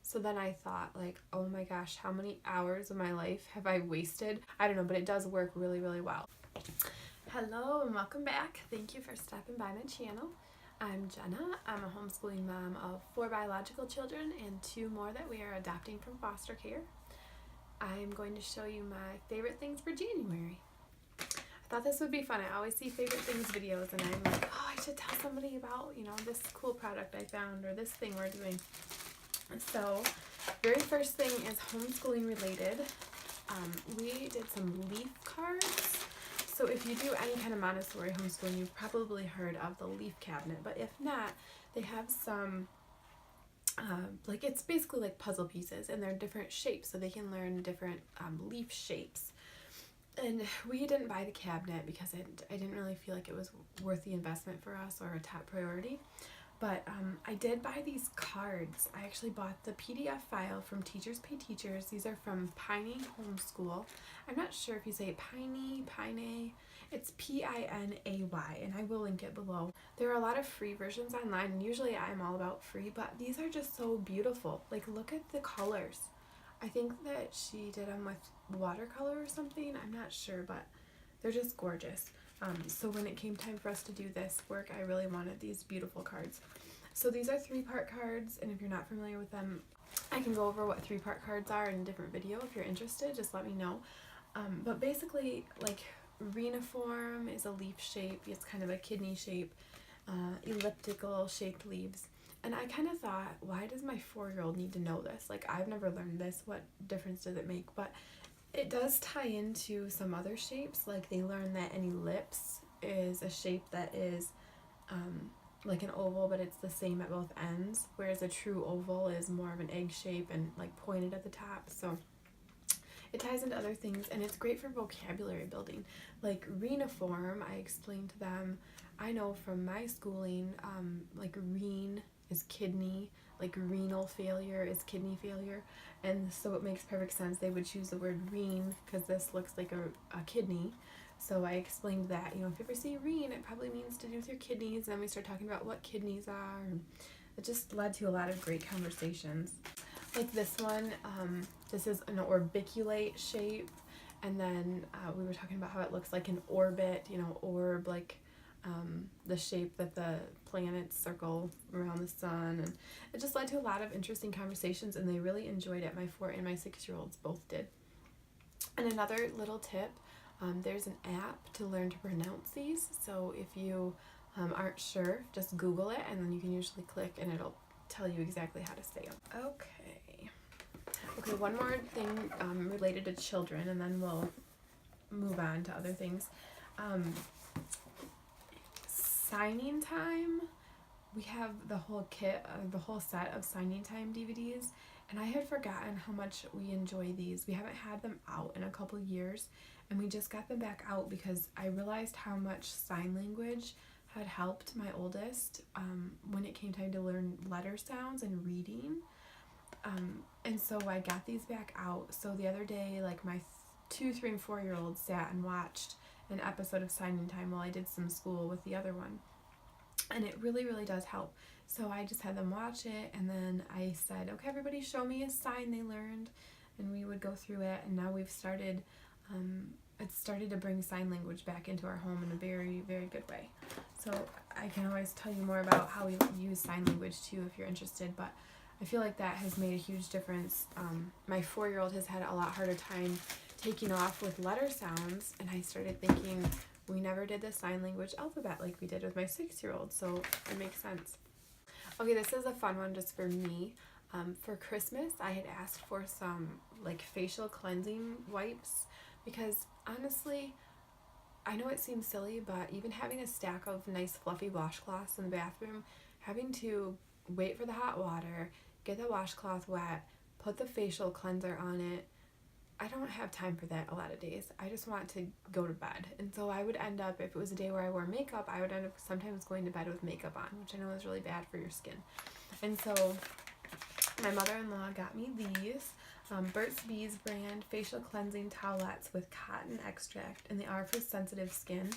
So then I thought, like, oh my gosh, how many hours of my life have I wasted? I don't know, but it does work really, really well. Hello and welcome back. Thank you for stopping by my channel. I'm Jenna. I'm a homeschooling mom of 4 biological children and 2 more that we are adopting from foster care. I'm going to show you my favorite things for January. I thought this would be fun. I always see favorite things videos and I'm like, oh, I should tell somebody about, this cool product I found or this thing we're doing. So, very first thing is homeschooling related. We did some leaf cards. So if you do any kind of Montessori homeschooling, you've probably heard of the leaf cabinet. But if not, they have some, it's basically like puzzle pieces, and they're different shapes, so they can learn different leaf shapes. And we didn't buy the cabinet because I didn't really feel like it was worth the investment for us or a top priority. But I did buy these cards. I actually bought the PDF file from Teachers Pay Teachers. These are from Piney Homeschool. I'm not sure if you say Piney. It's Pinay, and I will link it below. There are a lot of free versions online, and usually I'm all about free, but these are just so beautiful. Like, look at the colors. I think that she did them with watercolor or something. I'm not sure, but they're just gorgeous. So when it came time for us to do this work, I really wanted these beautiful cards. So these are 3-part cards, and if you're not familiar with them, I can go over what 3-part cards are in a different video. If you're interested, just let me know. But basically, like, reniform is a leaf shape. It's kind of a kidney shape, elliptical shaped leaves. And I kind of thought, why does my 4-year-old need to know this? Like, I've never learned this. What difference does it make? But it does tie into some other shapes. Like, they learn that an ellipse is a shape that is like an oval, but it's the same at both ends, whereas a true oval is more of an egg shape and like pointed at the top. So it ties into other things, and it's great for vocabulary building. Like reniform, I explained to them, I know from my schooling, like ren is kidney, like renal failure is kidney failure, and so it makes perfect sense they would choose the word ren because this looks like a kidney. So I explained that, if you ever see ren, it probably means to do with your kidneys, and then we start talking about what kidneys are, and it just led to a lot of great conversations. Like this one, this is an orbiculate shape, and then we were talking about how it looks like an orbit, orb, like the shape that the planets circle around the sun, and it just led to a lot of interesting conversations, and they really enjoyed it. My 4 and my 6-year-olds both did. And another little tip, there's an app to learn to pronounce these, so if you aren't sure, just Google it, and then you can usually click and it'll tell you exactly how to say them. Okay, one more thing related to children, and then we'll move on to other things. Signing time, we have the whole kit, the whole set of signing time DVDs, and I had forgotten how much we enjoy these. We haven't had them out in a couple years, and we just got them back out because I realized how much sign language had helped my oldest when it came time to learn letter sounds and reading. And so I got these back out. So the other day, like my 2, 3, and 4-year-olds sat and watched an episode of Signing Time while I did some school with the other one. And it really, really does help. So I just had them watch it, and then I said, okay, everybody show me a sign they learned, and we would go through it. And now we've started, it's started to bring sign language back into our home in a very, very good way. So I can always tell you more about how we use sign language too if you're interested, but I feel like that has made a huge difference. My 4-year-old has had a lot harder time taking off with letter sounds, and I started thinking we never did the sign language alphabet like we did with my 6-year-old, so it makes sense. Okay, this is a fun one just for me. For Christmas, I had asked for some like facial cleansing wipes because honestly, I know it seems silly, but even having a stack of nice fluffy washcloths in the bathroom, having to wait for the hot water, get the washcloth wet, put the facial cleanser on it, I don't have time for that a lot of days. I just want to go to bed. And so I would end up, if it was a day where I wore makeup, I would end up sometimes going to bed with makeup on, which I know is really bad for your skin. And so my mother-in-law got me these Burt's Bees brand facial cleansing towelettes with cotton extract, and they are for sensitive skin,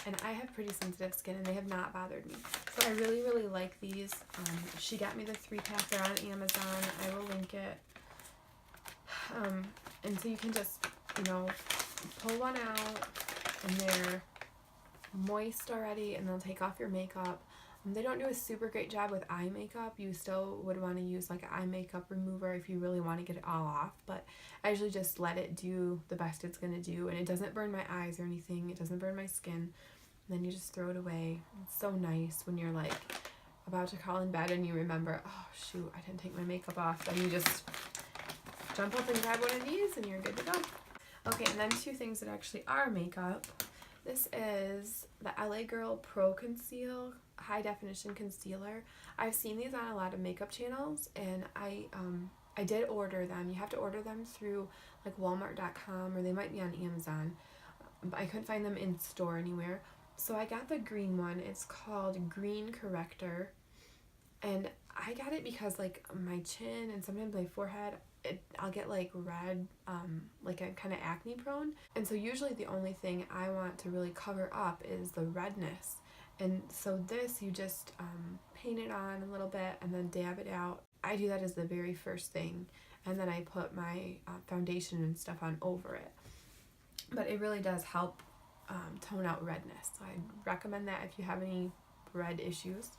and I have pretty sensitive skin and they have not bothered me, so I really, really like these. She got me the 3-pack. They're on Amazon. I will link it And so you can just, pull one out and they're moist already, and they'll take off your makeup. They don't do a super great job with eye makeup. You still would want to use like an eye makeup remover if you really want to get it all off, but I usually just let it do the best it's going to do, and it doesn't burn my eyes or anything. It doesn't burn my skin. And then you just throw it away. It's so nice when you're like about to crawl in bed and you remember, oh shoot, I didn't take my makeup off. Then you just jump up and grab one of these and you're good to go. Okay, and then two things that actually are makeup. This is the LA Girl Pro Conceal High Definition Concealer. I've seen these on a lot of makeup channels, and I did order them. You have to order them through like Walmart.com, or they might be on Amazon. But I couldn't find them in store anywhere. So I got the green one. It's called Green Corrector. And I got it because like my chin and sometimes my forehead, I'll get like red, like I'm kind of acne prone. And so usually the only thing I want to really cover up is the redness. And so this, you just paint it on a little bit and then dab it out. I do that as the very first thing. And then I put my foundation and stuff on over it. But it really does help tone out redness. So I recommend that if you have any red issues.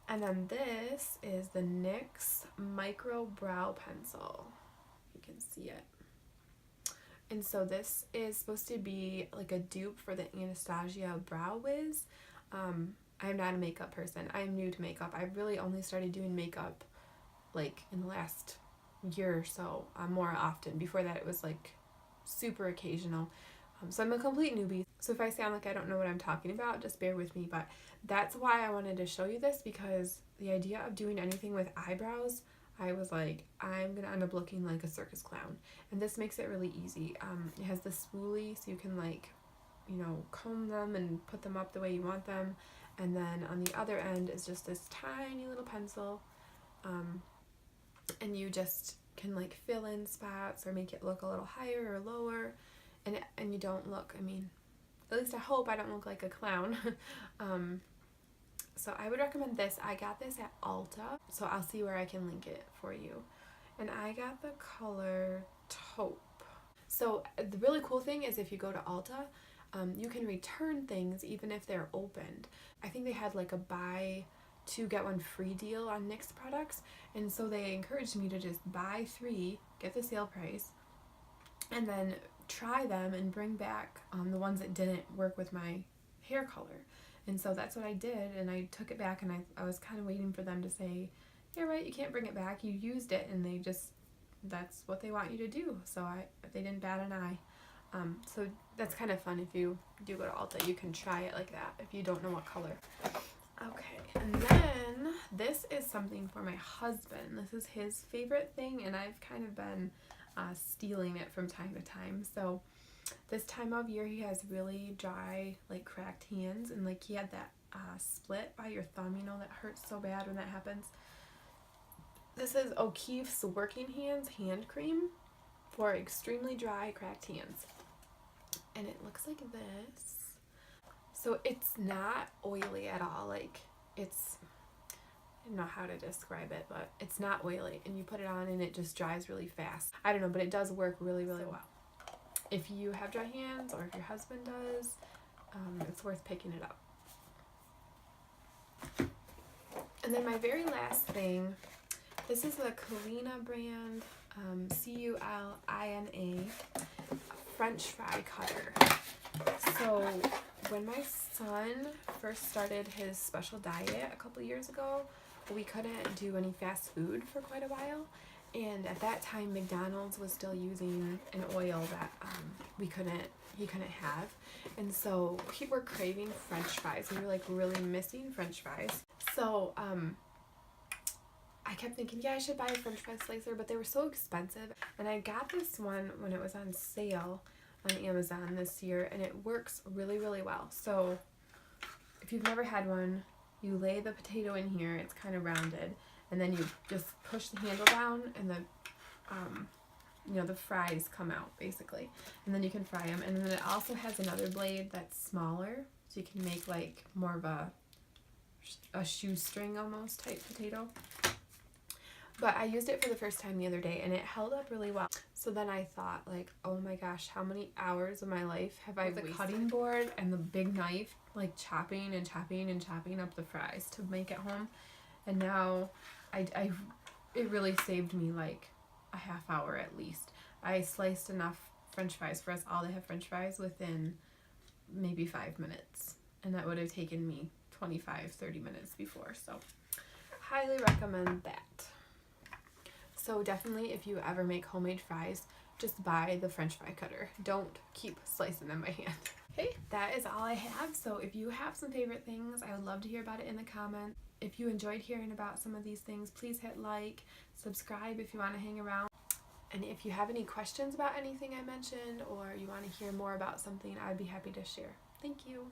And then this is the NYX Micro Brow Pencil. You can see it. And so this is supposed to be like a dupe for the Anastasia Brow Wiz. I'm not a makeup person. I'm new to makeup. I've really only started doing makeup like in the last year or so, more often. Before that it was like super occasional. So I'm a complete newbie. So if I sound like I don't know what I'm talking about, just bear with me. But that's why I wanted to show you this, because the idea of doing anything with eyebrows, I was like, I'm going to end up looking like a circus clown. And this makes it really easy. It has the spoolie, so you can like, comb them and put them up the way you want them. And then on the other end is just this tiny little pencil. And you just can like fill in spots or make it look a little higher or lower. And you don't look, at least I hope I don't look like a clown. So I would recommend this. I got this at Ulta, so I'll see where I can link it for you. And I got the color Taupe. So the really cool thing is if you go to Ulta, you can return things even if they're opened. I think they had like a buy 2 get 1 free deal on NYX products, and so they encouraged me to just buy 3, get the sale price, and then try them and bring back the ones that didn't work with my hair color. And so that's what I did, and I took it back, and I was kind of waiting for them to say, yeah, right, you can't bring it back, you used it, and they just, that's what they want you to do. So they didn't bat an eye. So that's kind of fun. If you do go to Ulta, you can try it like that if you don't know what color. Okay, and then this is something for my husband. This is his favorite thing, and I've kind of been stealing it from time to time. So this time of year he has really dry, like cracked hands, and like he had that split by your thumb, that hurts so bad when that happens. This is O'Keeffe's Working Hands hand cream for extremely dry, cracked hands, and it looks like this. So it's not oily at all. Like I don't know how to describe it, but it's not oily, and you put it on and it just dries really fast. I don't know, but it does work really, really well. If you have dry hands, or if your husband does, it's worth picking it up. And then my very last thing, this is the Culina brand, Culina French fry cutter. So when my son first started his special diet a couple years ago, we couldn't do any fast food for quite a while. And at that time, McDonald's was still using an oil that he couldn't have. And so we were craving French fries. We were like really missing French fries. So I kept thinking, yeah, I should buy a French fry slicer, but they were so expensive. And I got this one when it was on sale on Amazon this year, and it works really, really well. So if you've never had one, you lay the potato in here. It's kind of rounded. And then you just push the handle down, and the fries come out basically, and then you can fry them. And then it also has another blade that's smaller, so you can make like more of a shoestring almost type potato. But I used it for the first time the other day and it held up really well. So then I thought, like, oh my gosh, how many hours of my life have I wasted? The cutting board and the big knife, like chopping and chopping and chopping up the fries to make it home. And now it really saved me like a half hour at least. I sliced enough French fries for us all to have French fries within maybe 5 minutes. And that would have taken me 25-30 minutes before. So highly recommend that. So definitely if you ever make homemade fries, just buy the French fry cutter. Don't keep slicing them by hand. Okay, that is all I have. So if you have some favorite things, I would love to hear about it in the comments. If you enjoyed hearing about some of these things, please hit like, subscribe if you want to hang around. And if you have any questions about anything I mentioned or you want to hear more about something, I'd be happy to share. Thank you.